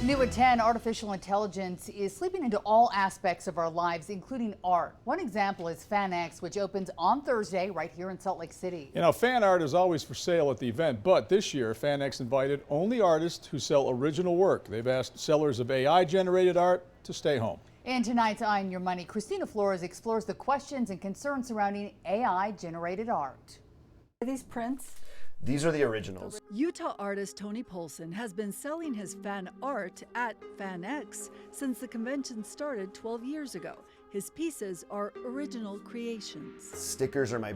New at 10, artificial intelligence is sleeping into all aspects of our lives, including art. One example is FanX, which opens on Thursday right here in Salt Lake City. You know, fan art is always for sale at the event, but this year FanX invited only artists who sell original work. They've asked sellers of AI-generated art to stay home. In tonight's Eye on Your Money, Christina Flores explores the questions and concerns surrounding AI-generated art. Are these prints? These are the originals. Utah artist Tony Polson has been selling his fan art at FanX since the convention started 12 years ago. His pieces are original creations. Stickers are my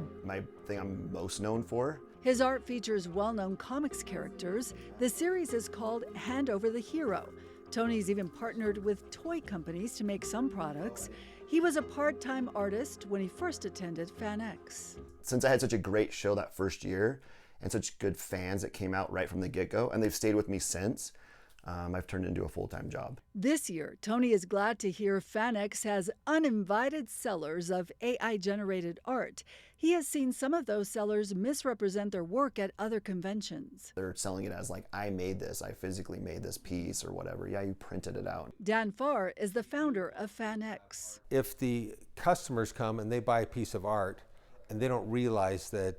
thing I'm most known for. His art features well-known comics characters. The series is called Hand Over the Hero. Tony's even partnered with toy companies to make some products. He was a part-time artist when he first attended FanX. Since I had such a great show that first year, and such good fans that came out right from the get-go, and they've stayed with me since, I've turned it into a full-time job. This year, Tony is glad to hear FanX has uninvited sellers of AI-generated art. He has seen some of those sellers misrepresent their work at other conventions. They're selling it as like, I made this, I physically made this piece or whatever. Yeah, you printed it out. Dan Farr is the founder of FanX. If the customers come and they buy a piece of art and they don't realize that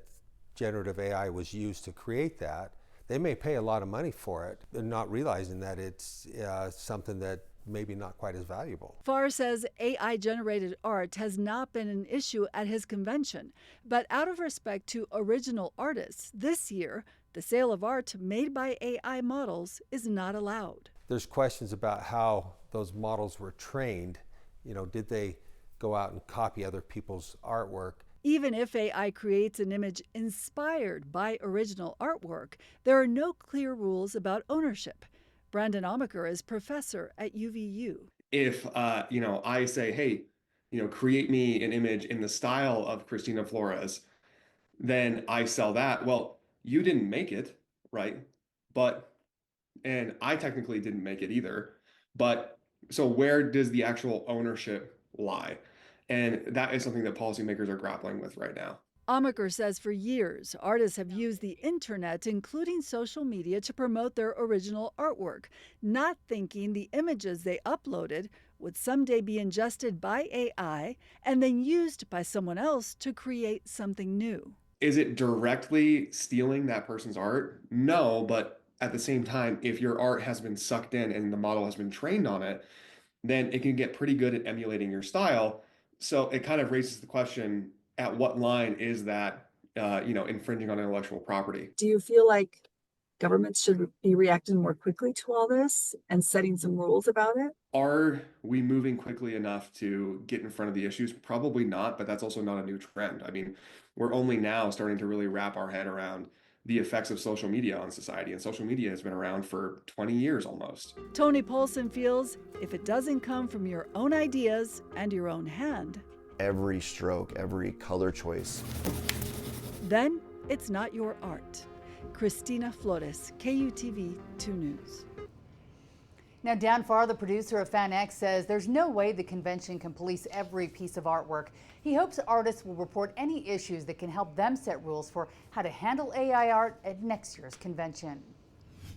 generative AI was used to create that, they may pay a lot of money for it and not realizing that it's something that maybe not quite as valuable. Farr says AI-generated art has not been an issue at his convention, but out of respect to original artists, this year, the sale of art made by AI models is not allowed. There's questions about how those models were trained. You know, did they go out and copy other people's artwork? Even if AI creates an image inspired by original artwork, there are no clear rules about ownership. Brandon Amaker is professor at UVU. If I say, hey, create me an image in the style of Christina Flores, then I sell that. Well, you didn't make it, right? And I technically didn't make it either. But so where does the actual ownership lie? And that is something that policymakers are grappling with right now. Amaker says for years, artists have used the internet, including social media, to promote their original artwork, not thinking the images they uploaded would someday be ingested by AI and then used by someone else to create something new. Is it directly stealing that person's art? No, but at the same time, if your art has been sucked in and the model has been trained on it, then it can get pretty good at emulating your style. So it kind of raises the question, at what line is that, infringing on intellectual property? Do you feel like governments should be reacting more quickly to all this and setting some rules about it? Are we moving quickly enough to get in front of the issues? Probably not, but that's also not a new trend. I mean, we're only now starting to really wrap our head around the effects of social media on society, and social media has been around for 20 years almost. Tony Polson feels if it doesn't come from your own ideas and your own hand, Every stroke, every color choice, then it's not your art. Christina Flores, KUTV 2 News. Now, Dan Farr, the producer of FanX, says there's no way the convention can police every piece of artwork. He hopes artists will report any issues that can help them set rules for how to handle AI art at next year's convention.